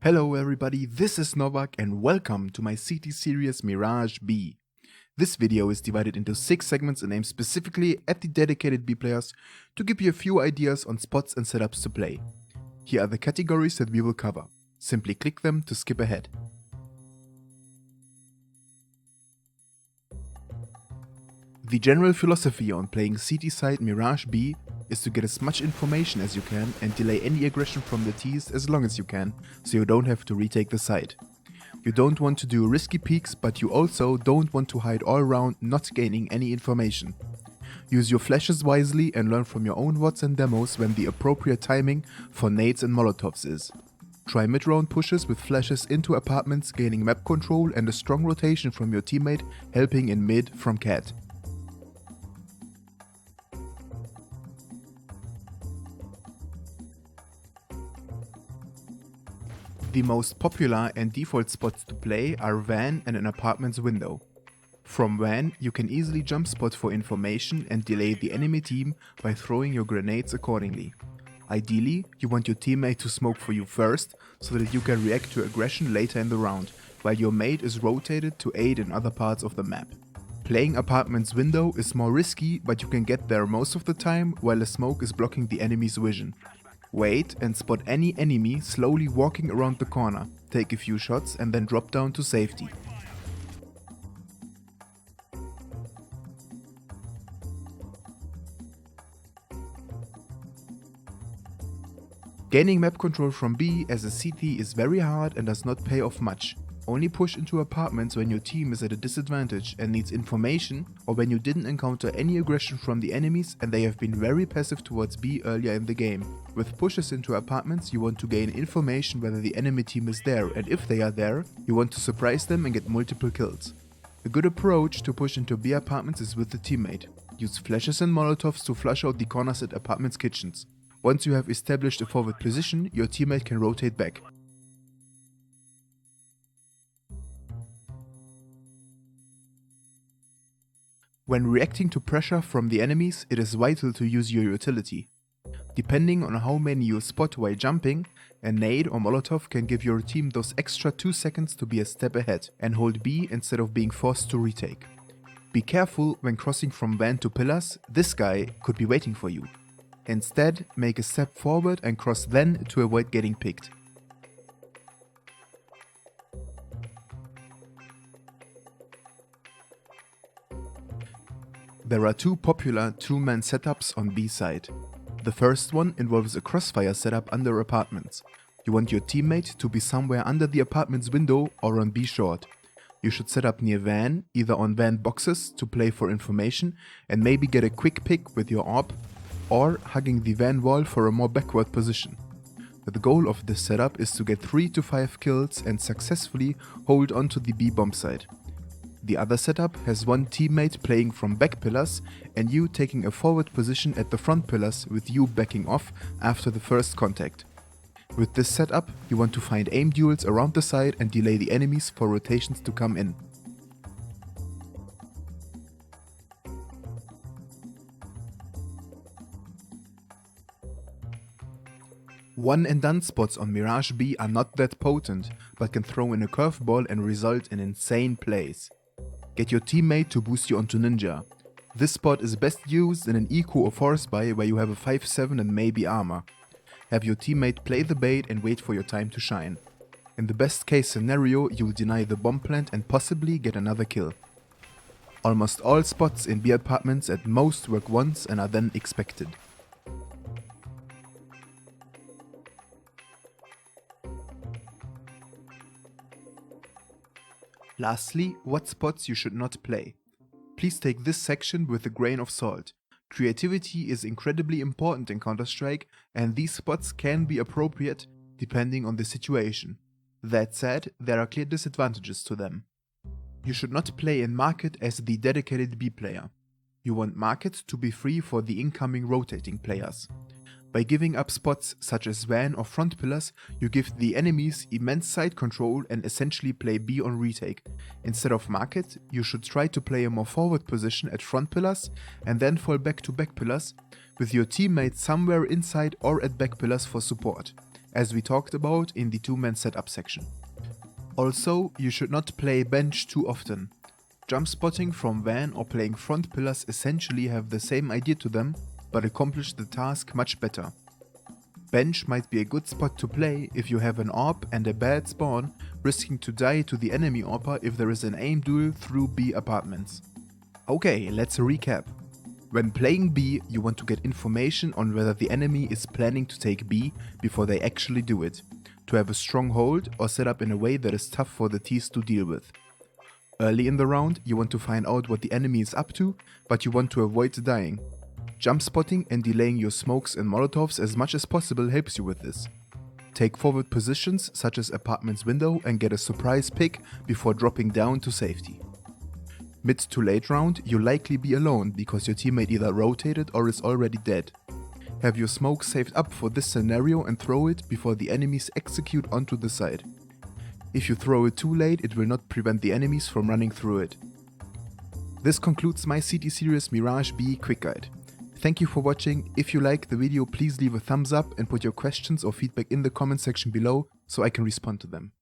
Hello everybody, this is Novak and welcome to my CT series Mirage B. This video is divided into 6 segments and aimed specifically at the dedicated B players to give you a few ideas on spots and setups to play. Here are the categories that we will cover. Simply click them to skip ahead. The general philosophy on playing CT side Mirage B is to get as much information as you can and delay any aggression from the Ts as long as you can, so you don't have to retake the site. You don't want to do risky peeks, but you also don't want to hide all around not gaining any information. Use your flashes wisely and learn from your own VODs and demos when the appropriate timing for nades and molotovs is. Try mid-round pushes with flashes into apartments, gaining map control and a strong rotation from your teammate helping in mid from cat. The most popular and default spots to play are van and an apartment's window. From van, you can easily jump spot for information and delay the enemy team by throwing your grenades accordingly. Ideally, you want your teammate to smoke for you first so that you can react to aggression later in the round, while your mate is rotated to aid in other parts of the map. Playing apartment's window is more risky, but you can get there most of the time while a smoke is blocking the enemy's vision. Wait and spot any enemy slowly walking around the corner, take a few shots and then drop down to safety. Gaining map control from B as a CT is very hard and does not pay off much. Only push into apartments when your team is at a disadvantage and needs information, or when you didn't encounter any aggression from the enemies and they have been very passive towards B earlier in the game. With pushes into apartments, you want to gain information whether the enemy team is there, and if they are there, you want to surprise them and get multiple kills. A good approach to push into B apartments is with the teammate. Use flashes and molotovs to flush out the corners at apartments' kitchens. Once you have established a forward position, your teammate can rotate back. When reacting to pressure from the enemies, it is vital to use your utility. Depending on how many you spot while jumping, a nade or molotov can give your team those extra 2 seconds to be a step ahead and hold B instead of being forced to retake. Be careful when crossing from van to pillars, this guy could be waiting for you. Instead, make a step forward and cross then to avoid getting picked. There are 2 popular 2-man setups on B side. The first one involves a crossfire setup under apartments. You want your teammate to be somewhere under the apartment's window or on B short. You should set up near van, either on van boxes to play for information and maybe get a quick pick with your AWP, or hugging the van wall for a more backward position. The goal of this setup is to get 3 to 5 kills and successfully hold onto the B bomb site. The other setup has one teammate playing from back pillars and you taking a forward position at the front pillars with you backing off after the first contact. With this setup, you want to find aim duels around the site and delay the enemies for rotations to come in. One and done spots on Mirage B are not that potent, but can throw in a curveball and result in insane plays. Get your teammate to boost you onto Ninja. This spot is best used in an eco or force buy where you have a 5-7 and maybe armor. Have your teammate play the bait and wait for your time to shine. In the best case scenario, you will deny the bomb plant and possibly get another kill. Almost all spots in B apartments at most work once and are then expected. Lastly, what spots you should not play. Please take this section with a grain of salt. Creativity is incredibly important in Counter-Strike, and these spots can be appropriate depending on the situation. That said, there are clear disadvantages to them. You should not play in market as the dedicated B player. You want market to be free for the incoming rotating players. By giving up spots such as van or front pillars, you give the enemies immense side control and essentially play B on retake. Instead of market, you should try to play a more forward position at front pillars and then fall back to back pillars, with your teammate somewhere inside or at back pillars for support. as we talked about in the 2-man setup section. Also, you should not play bench too often. Jump spotting from van or playing front pillars essentially have the same idea to them, but accomplish the task much better. Bench might be a good spot to play if you have an AWP and a bad spawn, risking to die to the enemy AWPer if there is an aim duel through B apartments. Okay, let's recap. When playing B, you want to get information on whether the enemy is planning to take B before they actually do it, to have a strong hold or set up in a way that is tough for the Ts to deal with. Early in the round, you want to find out what the enemy is up to, but you want to avoid dying. Jump spotting and delaying your smokes and molotovs as much as possible helps you with this. Take forward positions such as apartment's window and get a surprise pick before dropping down to safety. Mid to late round, you'll likely be alone because your teammate either rotated or is already dead. Have your smoke saved up for this scenario and throw it before the enemies execute onto the side. If you throw it too late, it will not prevent the enemies from running through it. This concludes my CT Series Mirage B Quick Guide. Thank you for watching. If you liked the video, please leave a thumbs up and put your questions or feedback in the comment section below so I can respond to them.